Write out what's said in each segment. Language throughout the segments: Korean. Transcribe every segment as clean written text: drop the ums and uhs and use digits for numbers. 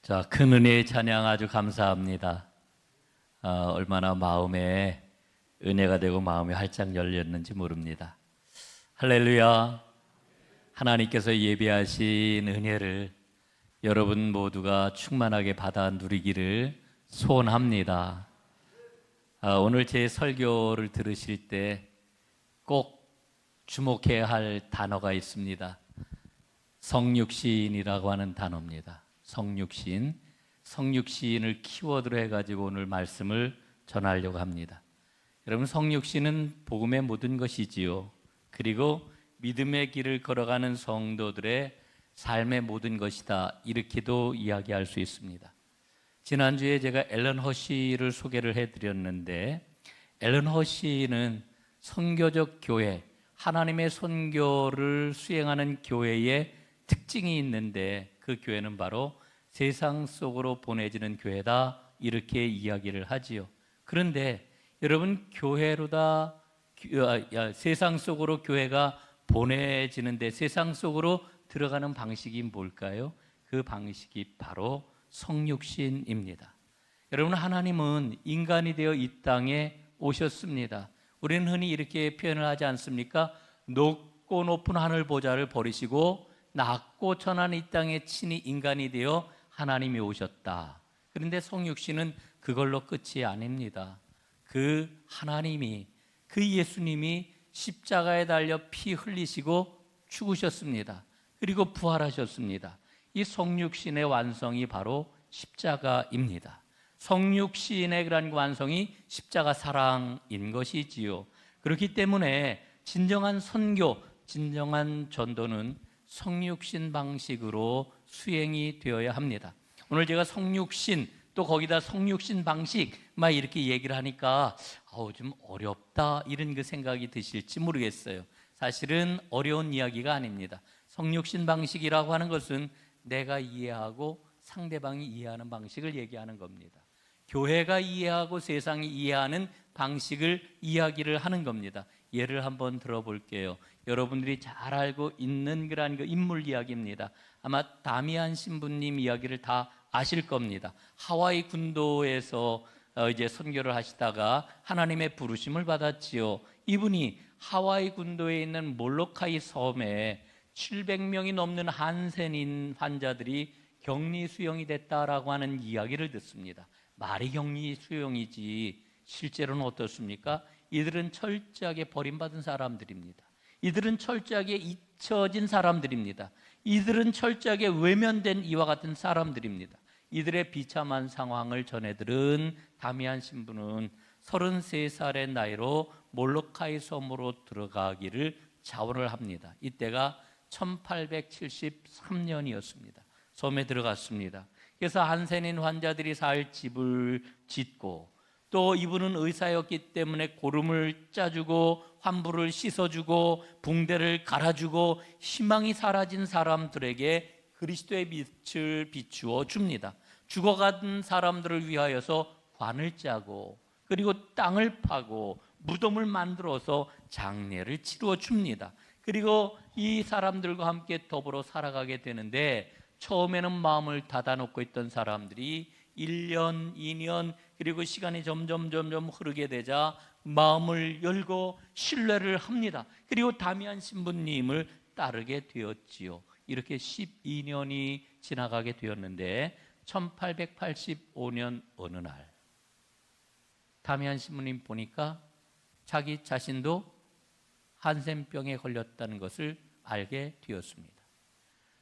자, 큰 은혜의 찬양 아주 감사합니다. 얼마나 마음에 은혜가 되고 마음이 활짝 열렸는지 모릅니다. 할렐루야. 하나님께서 예비하신 은혜를 여러분 모두가 충만하게 받아 누리기를 소원합니다. 오늘 제 설교를 들으실 때 꼭 주목해야 할 단어가 있습니다. 성육신이라고 하는 단어입니다. 성육신, 성육신을 키워드로 해가지고 오늘 말씀을 전하려고 합니다. 여러분, 성육신은 복음의 모든 것이지요. 그리고 믿음의 길을 걸어가는 성도들의 삶의 모든 것이다, 이렇게도 이야기할 수 있습니다. 지난주에 제가 앨런 허시를 소개를 해드렸는데, 앨런 허시는 선교적 교회, 하나님의 선교를 수행하는 교회의 특징이 있는데, 그 교회는 바로 세상 속으로 보내지는 교회다, 이렇게 이야기를 하지요. 그런데 여러분, 세상 속으로 교회가 보내지는데 세상 속으로 들어가는 방식이 뭘까요? 그 방식이 바로 성육신입니다. 여러분, 하나님은 인간이 되어 이 땅에 오셨습니다. 우리는 흔히 이렇게 표현을 하지 않습니까? 높고 높은 하늘 보좌를 버리시고 낮고 천한 이 땅에 친히 인간이 되어 하나님이 오셨다. 그런데 성육신은 그걸로 끝이 아닙니다. 그 하나님이, 그 예수님이 십자가에 달려 피 흘리시고 죽으셨습니다. 그리고 부활하셨습니다. 이 성육신의 완성이 바로 십자가입니다. 성육신의 그런 완성이 십자가 사랑인 것이지요. 그렇기 때문에 진정한 선교, 진정한 전도는 성육신 방식으로 수행이 되어야 합니다. 오늘 제가 성육신, 또 거기다 성육신 방식 막 이렇게 얘기를 하니까 좀 어렵다, 이런 그 생각이 드실지 모르겠어요. 사실은 어려운 이야기가 아닙니다. 성육신 방식이라고 하는 것은 내가 이해하고 상대방이 이해하는 방식을 얘기하는 겁니다. 교회가 이해하고 세상이 이해하는 방식을 이야기를 하는 겁니다. 예를 한번 들어볼게요. 여러분들이 잘 알고 있는 그런 그 인물 이야기입니다. 아마 다미안 신부님 이야기를 다 아실 겁니다. 하와이 군도에서 이제 선교를 하시다가 하나님의 부르심을 받았지요. 이분이 하와이 군도에 있는 몰로카이 섬에 700명이 넘는 한센인 환자들이 격리 수용이 됐다라고 하는 이야기를 듣습니다. 말이 격리 수용이지 실제로는 어떻습니까? 이들은 철저하게 버림받은 사람들입니다. 이들은 철저하게 잊혀진 사람들입니다. 이들은 철저하게 외면된 이와 같은 사람들입니다. 이들의 비참한 상황을 전해들은 다미안 신부는 33살의 나이로 몰로카이 섬으로 들어가기를 자원을 합니다. 이때가 1873년이었습니다. 섬에 들어갔습니다. 그래서 한센인 환자들이 살 집을 짓고, 또 이분은 의사였기 때문에 고름을 짜주고 환부를 씻어주고 붕대를 갈아주고 희망이 사라진 사람들에게 그리스도의 빛을 비추어 줍니다. 죽어간 사람들을 위하여서 관을 짜고, 그리고 땅을 파고 무덤을 만들어서 장례를 치루어 줍니다. 그리고 이 사람들과 함께 더불어 살아가게 되는데, 처음에는 마음을 닫아놓고 있던 사람들이 1년, 2년, 그리고 시간이 점점 흐르게 되자 마음을 열고 신뢰를 합니다. 그리고 다미안 신부님을 따르게 되었지요. 이렇게 12년이 지나가게 되었는데 1885년 어느 날 다미안 신부님 보니까 자기 자신도 한센병에 걸렸다는 것을 알게 되었습니다.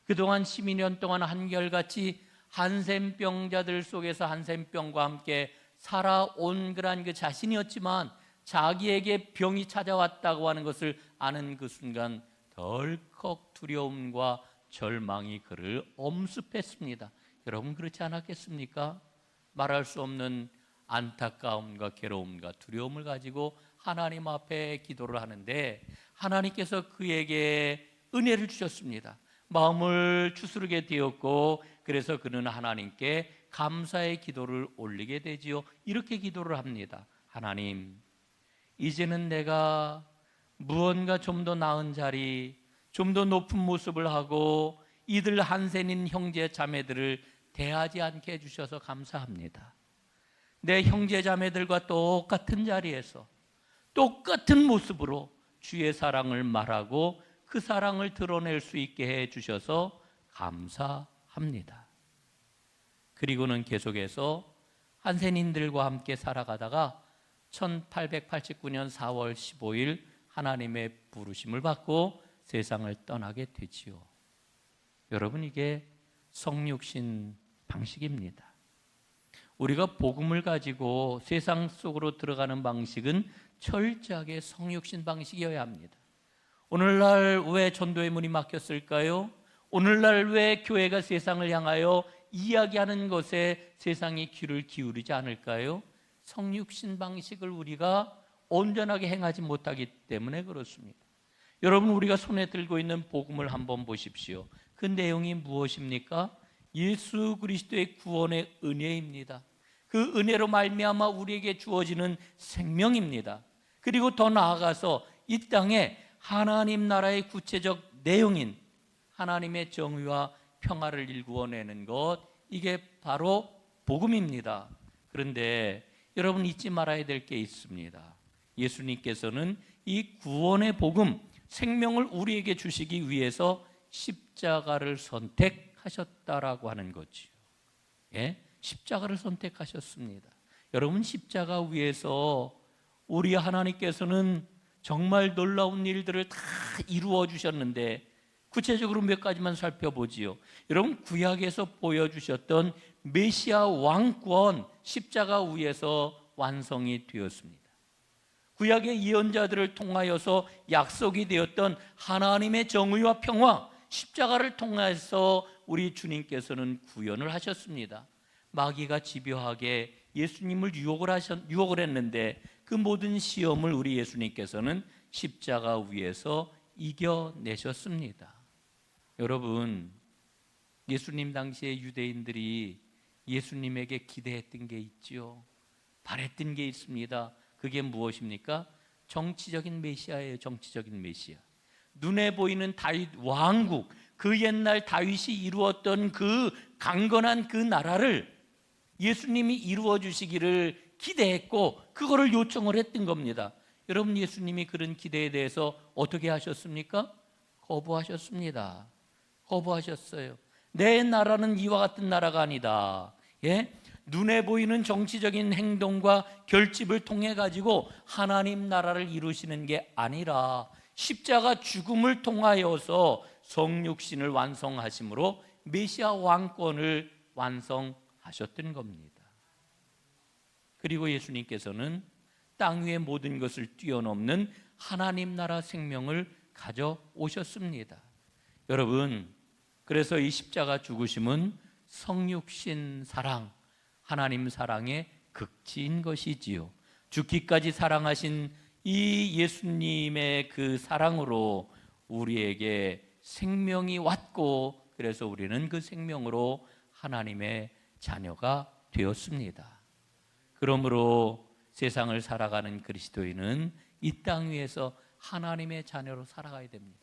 그동안 12년 동안 한결같이 한센병자들 속에서 한센병과 함께 살아온 그런 그 자신이었지만, 자기에게 병이 찾아왔다고 하는 것을 아는 그 순간 덜컥 두려움과 절망이 그를 엄습했습니다. 여러분, 그렇지 않았겠습니까? 말할 수 없는 안타까움과 괴로움과 두려움을 가지고 하나님 앞에 기도를 하는데, 하나님께서 그에게 은혜를 주셨습니다. 마음을 추스르게 되었고, 그래서 그는 하나님께 감사의 기도를 올리게 되지요. 이렇게 기도를 합니다. 하나님, 이제는 내가 무언가 좀 더 나은 자리, 좀 더 높은 모습을 하고 이들 한센인 형제 자매들을 대하지 않게 해주셔서 감사합니다. 내 형제 자매들과 똑같은 자리에서 똑같은 모습으로 주의 사랑을 말하고 그 사랑을 드러낼 수 있게 해주셔서 감사합니다. 그리고는 계속해서 한센인들과 함께 살아가다가 1889년 4월 15일 하나님의 부르심을 받고 세상을 떠나게 되지요. 여러분, 이게 성육신 방식입니다. 우리가 복음을 가지고 세상 속으로 들어가는 방식은 철저하게 성육신 방식이어야 합니다. 오늘날 왜 전도의 문이 막혔을까요? 오늘날 왜 교회가 세상을 향하여 이야기하는 것에 세상이 귀를 기울이지 않을까요? 성육신 방식을 우리가 온전하게 행하지 못하기 때문에 그렇습니다. 여러분, 우리가 손에 들고 있는 복음을 한번 보십시오. 그 내용이 무엇입니까? 예수 그리스도의 구원의 은혜입니다. 그 은혜로 말미암아 우리에게 주어지는 생명입니다. 그리고 더 나아가서 이 땅에 하나님 나라의 구체적 내용인 하나님의 정의와 평화를 일구어내는 것, 이게 바로 복음입니다. 그런데 여러분, 잊지 말아야 될 게 있습니다. 예수님께서는 이 구원의 복음, 생명을 우리에게 주시기 위해서 십자가를 선택하셨다라고 하는 거지요. 예? 십자가를 선택하셨습니다. 여러분, 십자가 위에서 우리 하나님께서는 정말 놀라운 일들을 다 이루어 주셨는데, 구체적으로 몇 가지만 살펴보지요. 여러분, 구약에서 보여주셨던 메시아 왕권, 십자가 위에서 완성이 되었습니다. 구약의 예언자들을 통하여서 약속이 되었던 하나님의 정의와 평화, 십자가를 통해서 우리 주님께서는 구현을 하셨습니다. 마귀가 집요하게 예수님을 유혹을 했는데 그 모든 시험을 우리 예수님께서는 십자가 위에서 이겨내셨습니다. 여러분, 예수님 당시에 유대인들이 예수님에게 기대했던 게 있지요. 바랬던 게 있습니다. 그게 무엇입니까? 정치적인 메시아예요. 정치적인 메시아. 눈에 보이는 다윗 왕국, 그 옛날 다윗이 이루었던 그 강건한 그 나라를 예수님이 이루어 주시기를 기대했고 그거를 요청을 했던 겁니다. 여러분, 예수님이 그런 기대에 대해서 어떻게 하셨습니까? 거부하셨습니다. 거부하셨어요. 내 나라는 이와 같은 나라가 아니다. 예? 눈에 보이는 정치적인 행동과 결집을 통해 가지고 하나님 나라를 이루시는 게 아니라 십자가 죽음을 통하여서 성육신을 완성하심으로 메시아 왕권을 완성하셨던 겁니다. 그리고 예수님께서는 땅 위의 모든 것을 뛰어넘는 하나님 나라 생명을 가져오셨습니다. 여러분, 그래서 이 십자가 죽으심은 성육신 사랑, 하나님 사랑의 극치인 것이지요. 죽기까지 사랑하신 이 예수님의 그 사랑으로 우리에게 생명이 왔고, 그래서 우리는 그 생명으로 하나님의 자녀가 되었습니다. 그러므로 세상을 살아가는 그리스도인은 이 땅 위에서 하나님의 자녀로 살아가야 됩니다.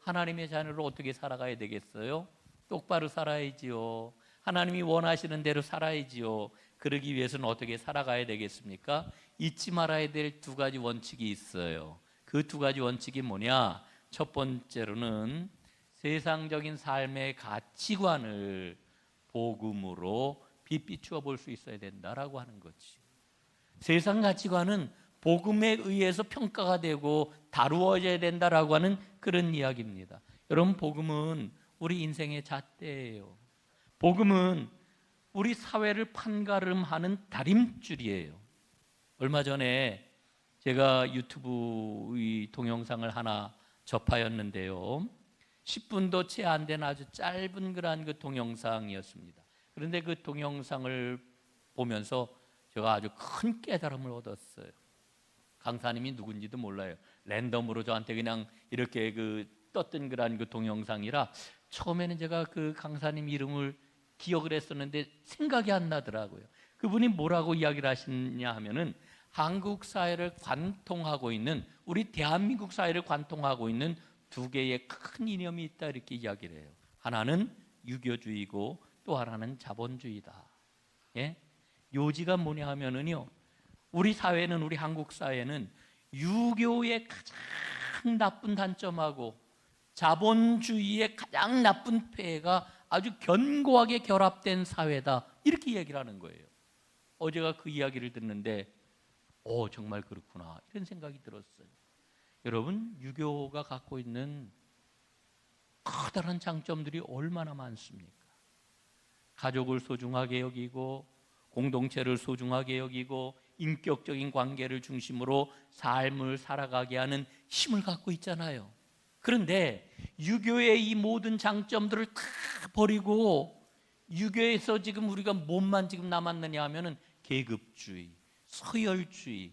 하나님의 자녀로 어떻게 살아가야 되겠어요? 똑바로 살아야지요. 하나님이 원하시는 대로 살아야지요. 그러기 위해서는 어떻게 살아가야 되겠습니까? 잊지 말아야 될 두 가지 원칙이 있어요. 그 두 가지 원칙이 뭐냐? 첫 번째로는 세상적인 삶의 가치관을 복음으로 빛비추어 볼 수 있어야 된다라고 하는 거지. 세상 가치관은 복음에 의해서 평가가 되고 다루어져야 된다라고 하는 그런 이야기입니다. 여러분, 복음은 우리 인생의 잣대예요. 복음은 우리 사회를 판가름하는 다림줄이에요. 얼마 전에 제가 유튜브 동영상을 하나 접하였는데요. 10분도 채 안 된 아주 짧은 그러한 그 동영상이었습니다. 그런데 그 동영상을 보면서 제가 아주 큰 깨달음을 얻었어요. 강사님이 누군지도 몰라요. 랜덤으로 저한테 그냥 이렇게 떴던 그런 그 동영상이라 처음에는 제가 그 강사님 이름을 기억을 했었는데 생각이 안 나더라고요. 그분이 뭐라고 이야기를 하시냐 하면은 한국 사회를 관통하고 있는, 우리 대한민국 사회를 관통하고 있는 두 개의 큰 이념이 있다, 이렇게 이야기를 해요. 하나는 유교주의고 또 하나는 자본주의다. 예? 요지가 뭐냐 하면은요, 우리 사회는, 우리 한국 사회는 유교의 가장 나쁜 단점하고 자본주의의 가장 나쁜 폐해가 아주 견고하게 결합된 사회다, 이렇게 얘기를 하는 거예요. 어제가 그 이야기를 듣는데 정말 그렇구나, 이런 생각이 들었어요. 여러분, 유교가 갖고 있는 커다란 장점들이 얼마나 많습니까? 가족을 소중하게 여기고, 공동체를 소중하게 여기고, 인격적인 관계를 중심으로 삶을 살아가게 하는 힘을 갖고 있잖아요. 그런데 유교의 이 모든 장점들을 다 버리고 유교에서 지금 우리가 뭐만 지금 남았느냐 하면은 계급주의, 서열주의,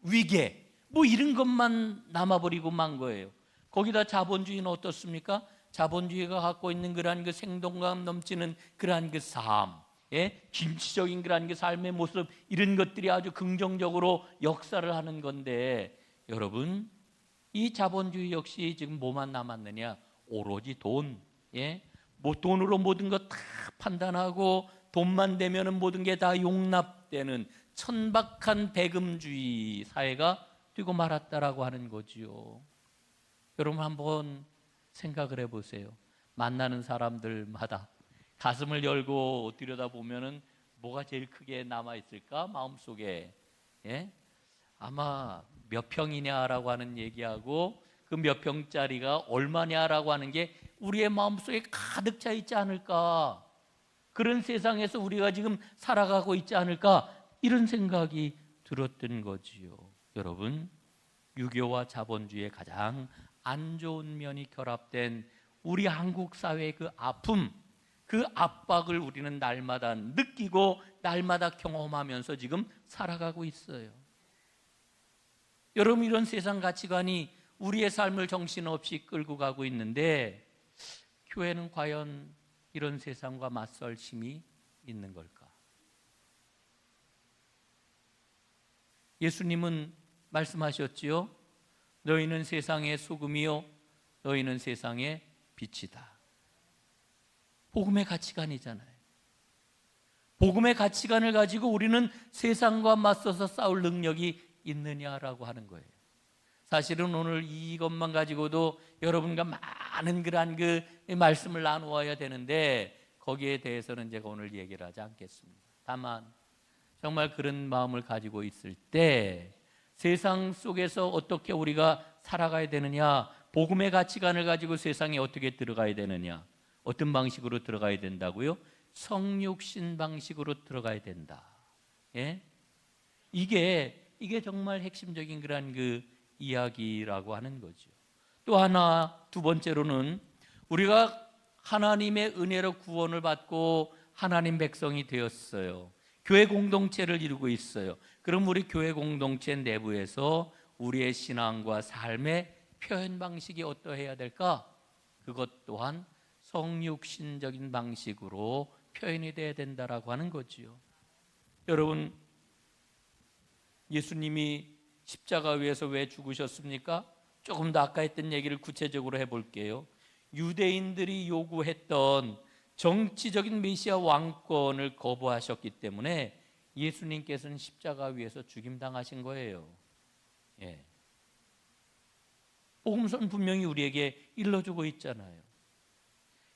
위계, 뭐 이런 것만 남아버리고 만 거예요. 거기다 자본주의는 어떻습니까? 자본주의가 갖고 있는 그러한 그 생동감 넘치는 그러한 그 삶, 김치적인 그러한 그 삶의 모습, 이런 것들이 아주 긍정적으로 역사를 하는 건데, 여러분, 이 자본주의 역시 지금 뭐만 남았느냐? 오로지 돈, 뭐 돈으로 모든 것 다 판단하고 돈만 되면은 모든 게 다 용납되는 천박한 배금주의 사회가 되고 말았다라고 하는 거지요. 여러분, 한번 생각을 해보세요. 만나는 사람들마다 가슴을 열고 들여다보면은 뭐가 제일 크게 남아있을까? 마음속에. 아마 몇 평이냐라고 하는 얘기하고 그 몇 평짜리가 얼마냐라고 하는 게 우리의 마음속에 가득 차 있지 않을까? 그런 세상에서 우리가 지금 살아가고 있지 않을까? 이런 생각이 들었던 거지요. 여러분, 유교와 자본주의의 가장 안 좋은 면이 결합된 우리 한국 사회의 그 아픔, 그 압박을 우리는 날마다 느끼고 날마다 경험하면서 지금 살아가고 있어요. 여러분, 이런 세상 가치관이 우리의 삶을 정신없이 끌고 가고 있는데, 교회는 과연 이런 세상과 맞설 힘이 있는 걸까? 예수님은 말씀하셨지요. 너희는 세상의 소금이요, 너희는 세상의 빛이다. 복음의 가치관이잖아요. 복음의 가치관을 가지고 우리는 세상과 맞서서 싸울 능력이 있느냐라고 하는 거예요. 사실은 오늘 이것만 가지고도 여러분과 많은 그러한 그 말씀을 나누어야 되는데, 거기에 대해서는 제가 오늘 얘기를 하지 않겠습니다. 다만 정말 그런 마음을 가지고 있을 때 세상 속에서 어떻게 우리가 살아가야 되느냐, 복음의 가치관을 가지고 세상에 어떻게 들어가야 되느냐, 어떤 방식으로 들어가야 된다고요? 성육신 방식으로 들어가야 된다. 이게 정말 핵심적인 그런 그 이야기라고 하는 거죠. 또 하나, 두 번째로는 우리가 하나님의 은혜로 구원을 받고 하나님 백성이 되었어요. 교회 공동체를 이루고 있어요. 그럼 우리 교회 공동체 내부에서 우리의 신앙과 삶의 표현 방식이 어떠해야 될까? 그것 또한 성육신적인 방식으로 표현이 돼야 된다라고 하는 거지요. 여러분, 예수님이 십자가 위에서 왜 죽으셨습니까? 조금 더 아까 했던 얘기를 구체적으로 해볼게요. 유대인들이 요구했던 정치적인 메시아 왕권을 거부하셨기 때문에 예수님께서는 십자가 위에서 죽임당하신 거예요. 복음서는 분명히 우리에게 일러주고 있잖아요.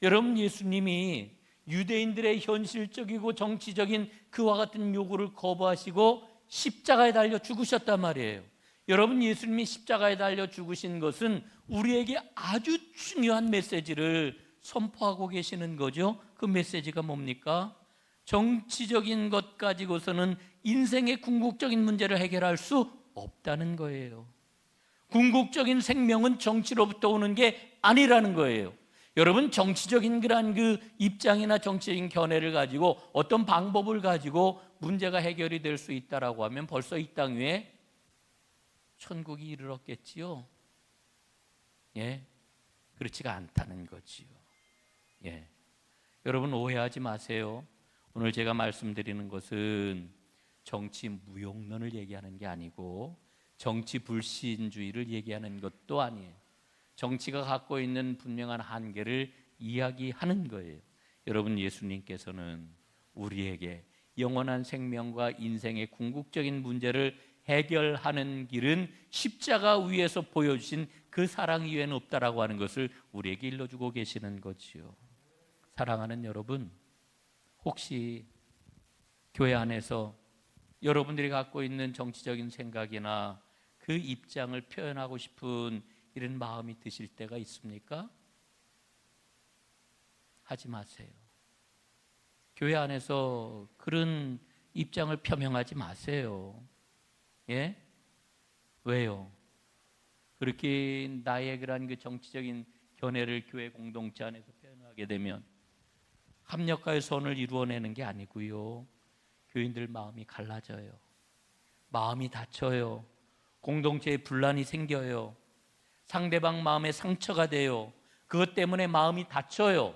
여러분, 예수님이 유대인들의 현실적이고 정치적인 그와 같은 요구를 거부하시고 십자가에 달려 죽으셨단 말이에요. 여러분, 예수님이 십자가에 달려 죽으신 것은 우리에게 아주 중요한 메시지를 선포하고 계시는 거죠. 그 메시지가 뭡니까? 정치적인 것 가지고서는 인생의 궁극적인 문제를 해결할 수 없다는 거예요. 궁극적인 생명은 정치로부터 오는 게 아니라는 거예요. 여러분, 정치적인 그러한 그 입장이나 정치적인 견해를 가지고 어떤 방법을 가지고 문제가 해결이 될 수 있다라고 하면 벌써 이 땅 위에 천국이 이르렀겠지요. 그렇지가 않다는 거지요. 여러분, 오해하지 마세요. 오늘 제가 말씀드리는 것은 정치 무용론을 얘기하는 게 아니고 정치 불신주의를 얘기하는 것도 아니에요. 정치가 갖고 있는 분명한 한계를 이야기하는 거예요. 여러분, 예수님께서는 우리에게 영원한 생명과 인생의 궁극적인 문제를 해결하는 길은 십자가 위에서 보여주신 그 사랑 이외에는 없다라고 하는 것을 우리에게 일러주고 계시는 거지요. 사랑하는 여러분, 혹시 교회 안에서 여러분들이 갖고 있는 정치적인 생각이나 그 입장을 표현하고 싶은 이런 마음이 드실 때가 있습니까? 하지 마세요. 교회 안에서 그런 입장을 표명하지 마세요. 예? 왜요? 그렇게 나의 그런 그 정치적인 견해를 교회 공동체 안에서 표현하게 되면 합력과의 선을 이루어내는 게 아니고요, 교인들 마음이 갈라져요. 마음이 다쳐요. 공동체에 분란이 생겨요. 상대방 마음에 상처가 돼요. 그것 때문에 마음이 다쳐요.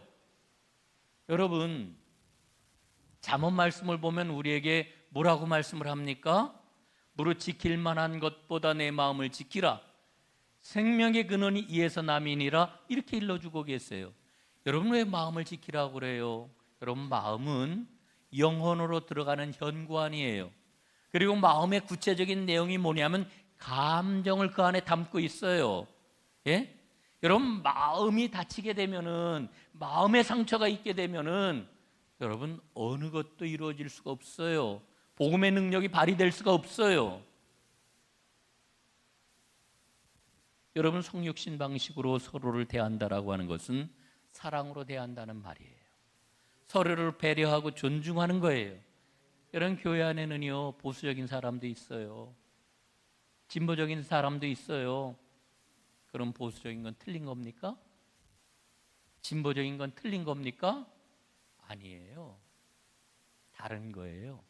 여러분, 잠언 말씀을 보면 우리에게 뭐라고 말씀을 합니까? 무릇 지킬 만한 것보다 내 마음을 지키라. 생명의 근원이 이에서 남이니라. 이렇게 일러주고 계세요. 여러분, 왜 마음을 지키라고 그래요? 여러분, 마음은 영혼으로 들어가는 현관이에요. 그리고 마음의 구체적인 내용이 뭐냐면 감정을 그 안에 담고 있어요. 예? 여러분, 마음이 다치게 되면은, 마음의 상처가 있게 되면은 여러분, 어느 것도 이루어질 수가 없어요. 복음의 능력이 발휘될 수가 없어요. 여러분, 성육신 방식으로 서로를 대한다라고 하는 것은 사랑으로 대한다는 말이에요. 서로를 배려하고 존중하는 거예요. 여러분, 교회 안에는요, 보수적인 사람도 있어요. 진보적인 사람도 있어요. 그럼 보수적인 건 틀린 겁니까? 진보적인 건 틀린 겁니까? 아니에요. 다른 거예요.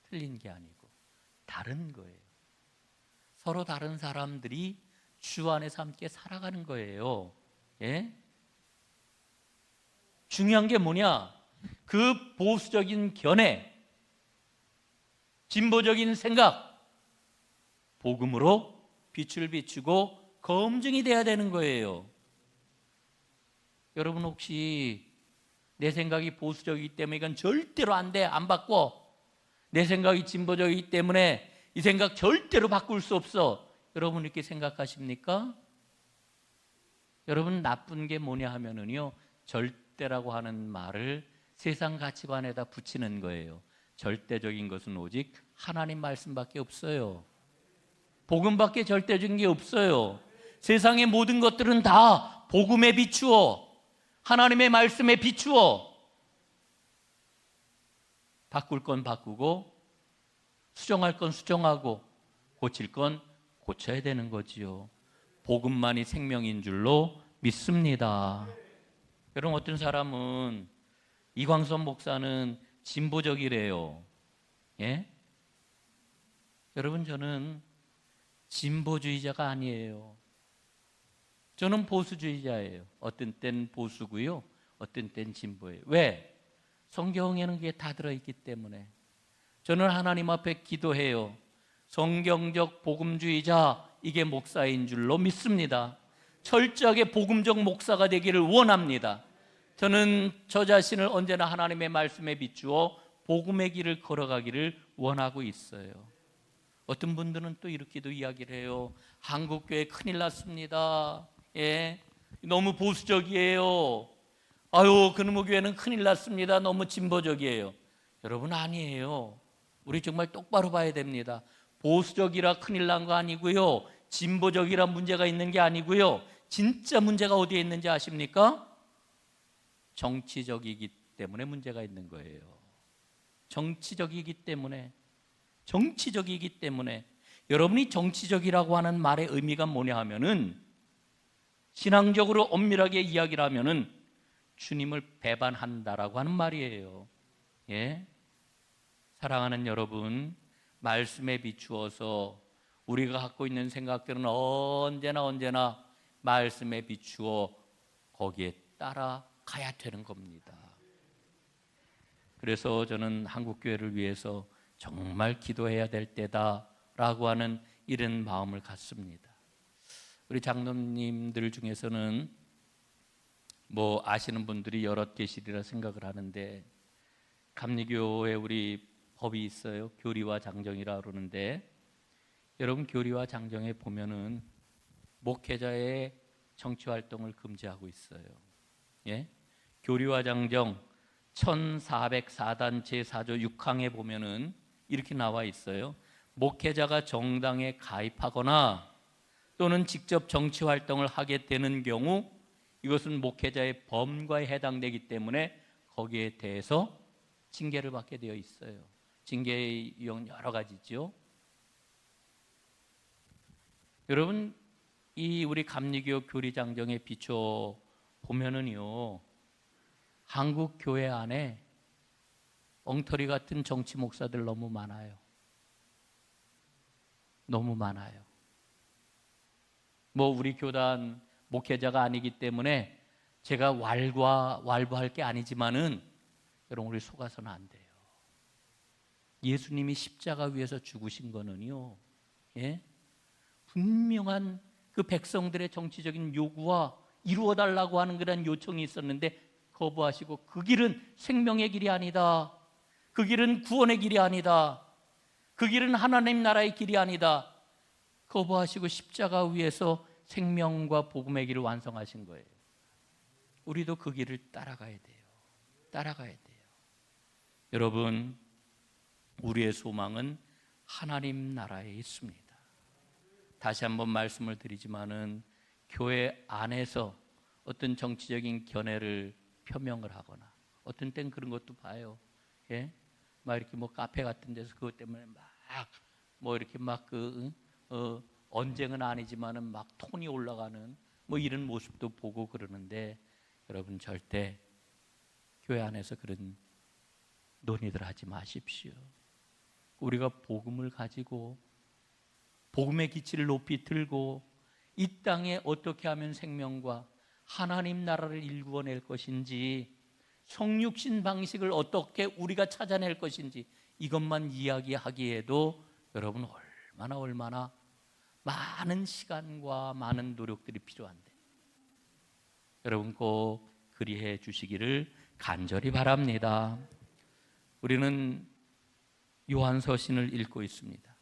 틀린 게 아니고 다른 거예요. 서로 다른 사람들이 주 안에서 함께 살아가는 거예요. 예? 중요한 게 뭐냐? 그 보수적인 견해, 진보적인 생각, 복음으로 빛을 비추고 검증이 돼야 되는 거예요. 여러분, 혹시 내 생각이 보수적이기 때문에 이건 절대로 안 돼, 안 바꿔, 내 생각이 진보적이기 때문에 이 생각 절대로 바꿀 수 없어, 여러분 이렇게 생각하십니까? 여러분, 나쁜 게 뭐냐 하면은요, 절대라고 하는 말을 세상 가치관에다 붙이는 거예요. 절대적인 것은 오직 하나님 말씀밖에 없어요. 복음밖에 절대적인 게 없어요. 세상의 모든 것들은 다 복음에 비추어, 하나님의 말씀에 비추어 바꿀 건 바꾸고, 수정할 건 수정하고, 고칠 건 고쳐야 되는 거지요. 복음만이 생명인 줄로 믿습니다. 여러분, 어떤 사람은 이광선 목사는 진보적이래요. 예? 여러분, 저는 진보주의자가 아니에요. 저는 보수주의자예요. 어떤 땐 보수고요, 어떤 땐 진보예요. 왜? 성경에는 그게 다 들어있기 때문에. 저는 하나님 앞에 기도해요. 성경적 복음주의자, 이게 목사인 줄로 믿습니다. 철저하게 복음적 목사가 되기를 원합니다. 저는 저 자신을 언제나 하나님의 말씀에 비추어 복음의 길을 걸어가기를 원하고 있어요. 어떤 분들은 또 이렇게도 이야기를 해요. 한국교회 큰일 났습니다. 예, 너무 보수적이에요. 아유, 그놈의 교회는 큰일 났습니다. 너무 진보적이에요. 여러분, 아니에요. 우리 정말 똑바로 봐야 됩니다. 보수적이라 큰일 난 거 아니고요, 진보적이라 문제가 있는 게 아니고요, 진짜 문제가 어디에 있는지 아십니까? 정치적이기 때문에 문제가 있는 거예요. 정치적이기 때문에. 여러분이 정치적이라고 하는 말의 의미가 뭐냐 하면은, 신앙적으로 엄밀하게 이야기를 하면은 주님을 배반한다라고 하는 말이에요. 예? 사랑하는 여러분, 말씀에 비추어서 우리가 갖고 있는 생각들은 언제나 말씀에 비추어 거기에 따라가야 되는 겁니다. 그래서 저는 한국교회를 위해서 정말 기도해야 될 때다라고 하는 이런 마음을 갖습니다. 우리 장로님들 중에서는 뭐 아시는 분들이 여럿 계시리라 생각을 하는데, 감리교에 우리 법이 있어요. 교리와 장정이라 그러는데, 여러분 교리와 장정에 보면은 목회자의 정치 활동을 금지하고 있어요. 예? 교리와 장정 1404단 제4조 6항에 보면은 이렇게 나와 있어요. 목회자가 정당에 가입하거나 또는 직접 정치 활동을 하게 되는 경우 이것은 목회자의 범과에 해당되기 때문에 거기에 대해서 징계를 받게 되어 있어요. 징계의 유형 여러 가지죠. 여러분, 이 우리 감리교 교리장정에 비춰 보면은요, 한국 교회 안에 엉터리 같은 정치 목사들 너무 많아요. 너무 많아요. 뭐 우리 교단 목회자가 아니기 때문에 제가 왈부할 게 아니지만은 여러분, 우리 속아서는 안 돼요. 예수님이 십자가 위에서 죽으신 거는요, 예? 분명한 그 백성들의 정치적인 요구와 이루어달라고 하는 그런 요청이 있었는데 거부하시고, 그 길은 생명의 길이 아니다, 그 길은 구원의 길이 아니다, 그 길은 하나님 나라의 길이 아니다, 거부하시고 십자가 위에서 생명과 복음의 길을 완성하신 거예요. 우리도 그 길을 따라가야 돼요. 따라가야 돼요. 여러분, 우리의 소망은 하나님 나라에 있습니다. 다시 한번 말씀을 드리지만은 교회 안에서 어떤 정치적인 견해를 표명을 하거나, 어떤 땐 그런 것도 봐요. 예? 막 이렇게 뭐 카페 같은 데서 그것 때문에 막 뭐 이렇게 막 언쟁은 아니지만은 막 톤이 올라가는 뭐 이런 모습도 보고 그러는데, 여러분 절대 교회 안에서 그런 논의들 하지 마십시오. 우리가 복음을 가지고 복음의 기치를 높이 들고 이 땅에 어떻게 하면 생명과 하나님 나라를 일구어낼 것인지, 성육신 방식을 어떻게 우리가 찾아낼 것인지, 이것만 이야기하기에도 여러분 얼마나 많은 시간과 많은 노력들이 필요한데, 여러분 꼭 그리해 주시기를 간절히 바랍니다. 우리는 요한서신을 읽고 있습니다.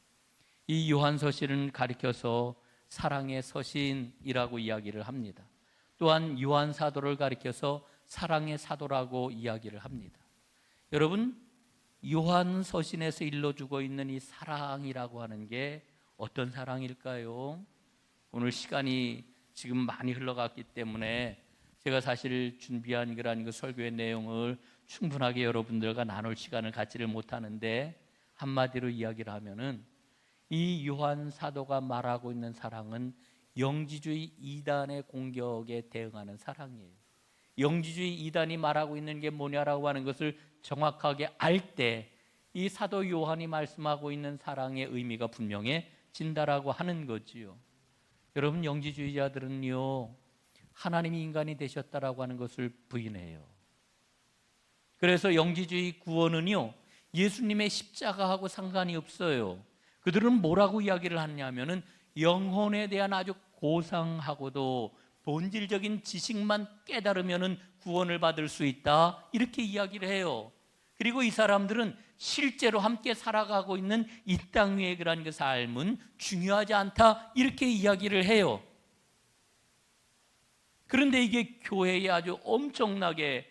이 요한서신을 가리켜서 사랑의 서신이라고 이야기를 합니다. 또한 요한사도를 가리켜서 사랑의 사도라고 이야기를 합니다. 여러분, 요한서신에서 일러주고 있는 이 사랑이라고 하는 게 어떤 사랑일까요? 오늘 시간이 지금 많이 흘러갔기 때문에 제가 사실 준비한 그 설교의 내용을 충분하게 여러분들과 나눌 시간을 갖지를 못하는데, 한마디로 이야기를 하면은 이 요한 사도가 말하고 있는 사랑은 영지주의 이단의 공격에 대응하는 사랑이에요. 영지주의 이단이 말하고 있는 게 뭐냐라고 하는 것을 정확하게 알 때 이 사도 요한이 말씀하고 있는 사랑의 의미가 분명해진다라고 하는 거지요. 여러분, 영지주의자들은요, 하나님이 인간이 되셨다라고 하는 것을 부인해요. 그래서 영지주의 구원은요, 예수님의 십자가하고 상관이 없어요. 그들은 뭐라고 이야기를 하냐면은 영혼에 대한 아주 고상하고도 본질적인 지식만 깨달으면은 구원을 받을 수 있다, 이렇게 이야기를 해요. 그리고 이 사람들은 실제로 함께 살아가고 있는 이 땅 위의 그런 그 삶은 중요하지 않다, 이렇게 이야기를 해요. 그런데 이게 교회에 아주 엄청나게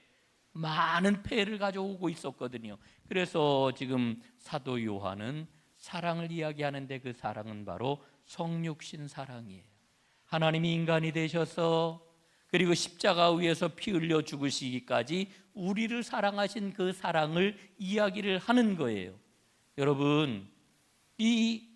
많은 폐해를 가져오고 있었거든요. 그래서 지금 사도 요한은 사랑을 이야기하는데, 그 사랑은 바로 성육신 사랑이에요. 하나님이 인간이 되셔서 그리고 십자가 위에서 피 흘려 죽으시기까지 우리를 사랑하신 그 사랑을 이야기를 하는 거예요. 여러분, 이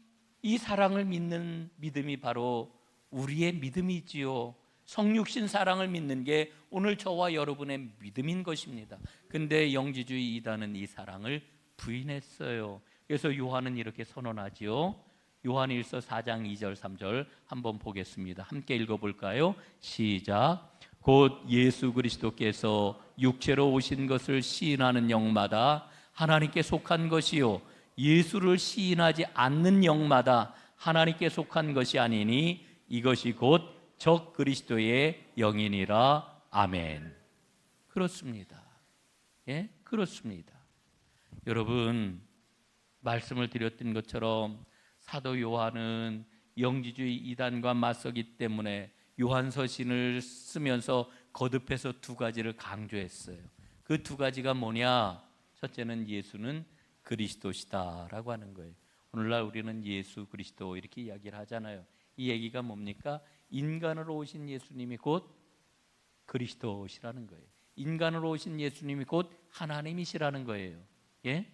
사랑을 믿는 믿음이 바로 우리의 믿음이지요. 성육신 사랑을 믿는 게 오늘 저와 여러분의 믿음인 것입니다. 근데 영지주의 이단은 이 사랑을 부인했어요. 그래서 요한은 이렇게 선언하지요. 요한일서 4장 2절 3절 한번 보겠습니다. 함께 읽어볼까요? 시작. 곧 예수 그리스도께서 육체로 오신 것을 시인하는 영마다 하나님께 속한 것이요, 예수를 시인하지 않는 영마다 하나님께 속한 것이 아니니 이것이 곧 적 그리스도의 영이니라. 아멘. 그렇습니다. 예, 그렇습니다. 여러분, 말씀을 드렸던 것처럼 사도 요한은 영지주의 이단과 맞서기 때문에 요한서신을 쓰면서 거듭해서 두 가지를 강조했어요. 그 두 가지가 뭐냐? 첫째는 예수는 그리스도시다라고 하는 거예요. 오늘날 우리는 예수 그리스도 이렇게 이야기를 하잖아요. 이 얘기가 뭡니까? 인간으로 오신 예수님이 곧 그리스도시라는 거예요. 인간으로 오신 예수님이 곧 하나님이시라는 거예요. 예?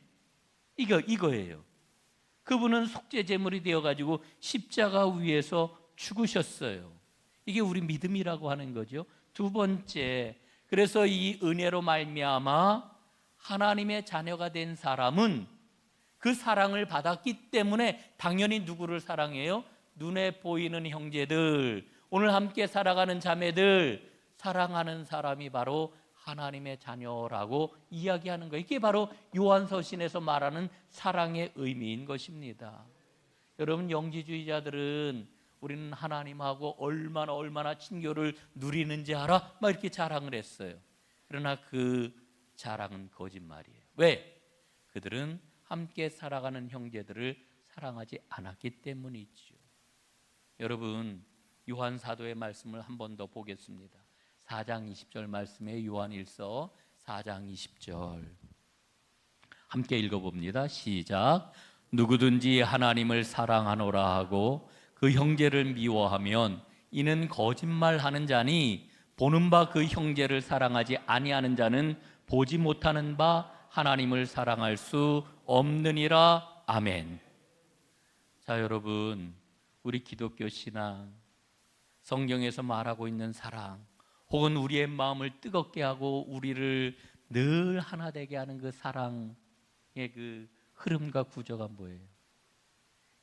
이거예요. 그분은 속죄 제물이 되어가지고 십자가 위에서 죽으셨어요. 이게 우리 믿음이라고 하는 거죠. 두 번째, 그래서 이 은혜로 말미암아 하나님의 자녀가 된 사람은 그 사랑을 받았기 때문에 당연히 누구를 사랑해요? 눈에 보이는 형제들, 오늘 함께 살아가는 자매들, 사랑하는 사람이 바로 하나님의 자녀라고 이야기하는 거예요. 이게 바로 요한서신에서 말하는 사랑의 의미인 것입니다. 여러분, 영지주의자들은 우리는 하나님하고 얼마나 친교를 누리는지 알아? 막 이렇게 자랑을 했어요. 그러나 그 자랑은 거짓말이에요. 왜? 그들은 함께 살아가는 형제들을 사랑하지 않았기 때문이죠. 여러분, 요한 사도의 말씀을 한 번 더 보겠습니다. 4장 20절 말씀에 요한일서 4장 20절 함께 읽어봅니다. 시작. 누구든지 하나님을 사랑하노라 하고 그 형제를 미워하면 이는 거짓말하는 자니 보는 바 그 형제를 사랑하지 아니하는 자는 보지 못하는 바 하나님을 사랑할 수 없느니라. 아멘. 자, 여러분, 우리 기독교 신앙, 성경에서 말하고 있는 사랑, 혹은 우리의 마음을 뜨겁게 하고 우리를 늘 하나 되게 하는 그 사랑의 그 흐름과 구조가 뭐예요?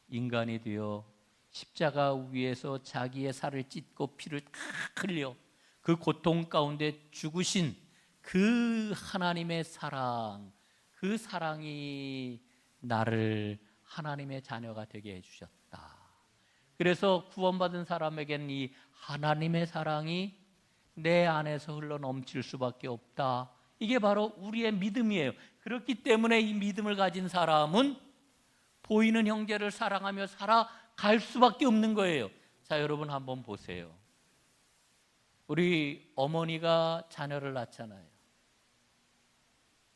인간이 되어 십자가 위에서 자기의 살을 찢고 피를 다 흘려 그 고통 가운데 죽으신 그 하나님의 사랑, 그 사랑이 나를 하나님의 자녀가 되게 해주셨다. 그래서 구원받은 사람에게는 이 하나님의 사랑이 내 안에서 흘러 넘칠 수밖에 없다. 이게 바로 우리의 믿음이에요. 그렇기 때문에 이 믿음을 가진 사람은 보이는 형제를 사랑하며 살아갈 수밖에 없는 거예요. 자, 여러분 한번 보세요. 우리 어머니가 자녀를 낳잖아요.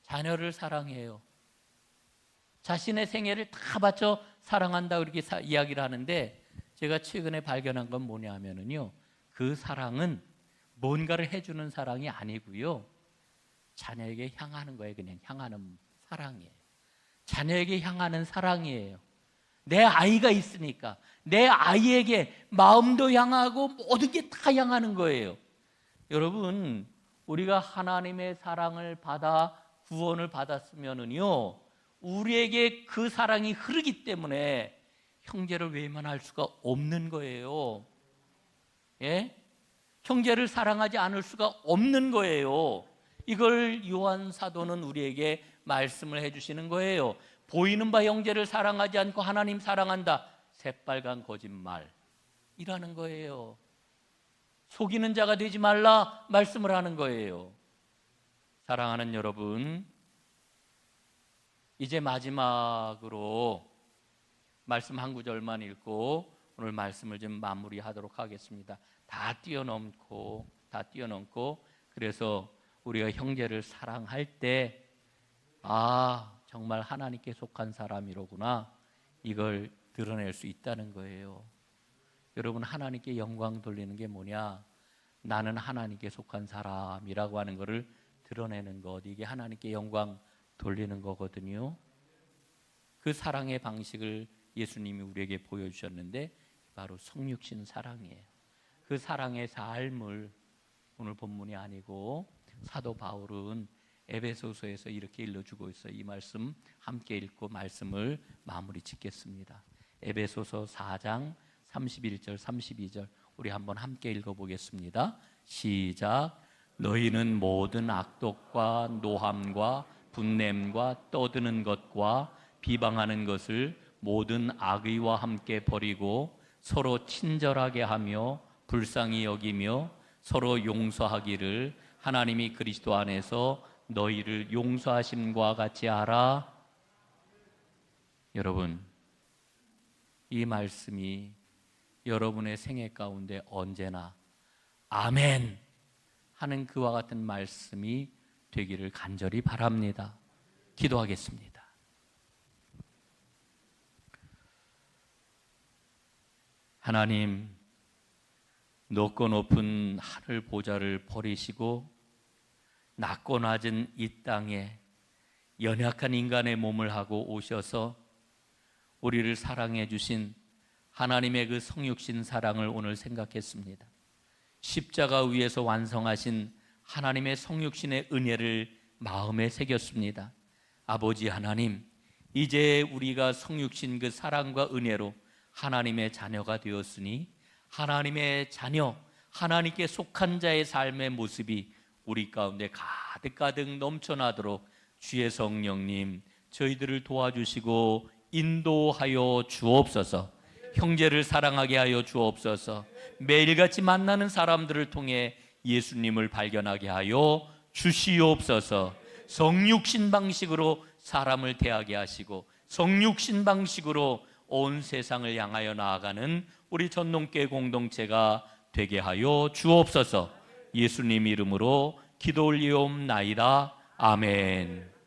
자녀를 사랑해요. 자신의 생애를 다 바쳐 사랑한다 이렇게 이야기를 하는데, 제가 최근에 발견한 건 뭐냐면요, 그 사랑은 뭔가를 해주는 사랑이 아니고요, 자녀에게 향하는 거예요. 그냥 향하는 사랑이에요. 자녀에게 향하는 사랑이에요. 내 아이가 있으니까 내 아이에게 마음도 향하고 모든 게 다 향하는 거예요. 여러분, 우리가 하나님의 사랑을 받아 구원을 받았으면은요, 우리에게 그 사랑이 흐르기 때문에 형제를 외면할 수가 없는 거예요. 예? 형제를 사랑하지 않을 수가 없는 거예요. 이걸 요한 사도는 우리에게 말씀을 해주시는 거예요. 보이는 바 형제를 사랑하지 않고 하나님 사랑한다, 새빨간 거짓말이라는 거예요. 속이는 자가 되지 말라 말씀을 하는 거예요. 사랑하는 여러분, 이제 마지막으로 말씀 한 구절만 읽고 오늘 말씀을 좀 마무리하도록 하겠습니다. 다 뛰어넘고 그래서 우리가 형제를 사랑할 때, 정말 하나님께 속한 사람이로구나, 이걸 드러낼 수 있다는 거예요. 여러분, 하나님께 영광 돌리는 게 뭐냐? 나는 하나님께 속한 사람이라고 하는 것을 드러내는 것, 이게 하나님께 영광 돌리는 거거든요. 그 사랑의 방식을 예수님이 우리에게 보여주셨는데 바로 성육신 사랑이에요. 그 사랑의 삶을 오늘 본문이 아니고 사도 바울은 에베소서에서 이렇게 일러주고 있어요. 이 말씀 함께 읽고 말씀을 마무리 짓겠습니다. 에베소서 4장 31절 32절 우리 한번 함께 읽어보겠습니다. 시작. 너희는 모든 악독과 노함과 분냄과 떠드는 것과 비방하는 것을 모든 악의와 함께 버리고 서로 친절하게 하며 불쌍히 여기며 서로 용서하기를 하나님이 그리스도 안에서 너희를 용서하심과 같이 하라. 여러분, 이 말씀이 여러분의 생애 가운데 언제나 아멘 하는 그와 같은 말씀이 되기를 간절히 바랍니다. 기도하겠습니다. 하나님, 높고 높은 하늘 보좌를 버리시고 낮고 낮은 이 땅에 연약한 인간의 몸을 하고 오셔서 우리를 사랑해 주신 하나님의 그 성육신 사랑을 오늘 생각했습니다. 십자가 위에서 완성하신 하나님의 성육신의 은혜를 마음에 새겼습니다. 아버지 하나님, 이제 우리가 성육신 그 사랑과 은혜로 하나님의 자녀가 되었으니 하나님의 자녀, 하나님께 속한 자의 삶의 모습이 우리 가운데 가득가득 넘쳐나도록 주의 성령님 저희들을 도와주시고 인도하여 주옵소서. 형제를 사랑하게 하여 주옵소서. 매일같이 만나는 사람들을 통해 예수님을 발견하게 하여 주시옵소서. 성육신 방식으로 사람을 대하게 하시고 성육신 방식으로 온 세상을 향하여 나아가는 우리 전농교회 공동체가 되게 하여 주옵소서. 예수님 이름으로 기도 올리옵나이다. 아멘.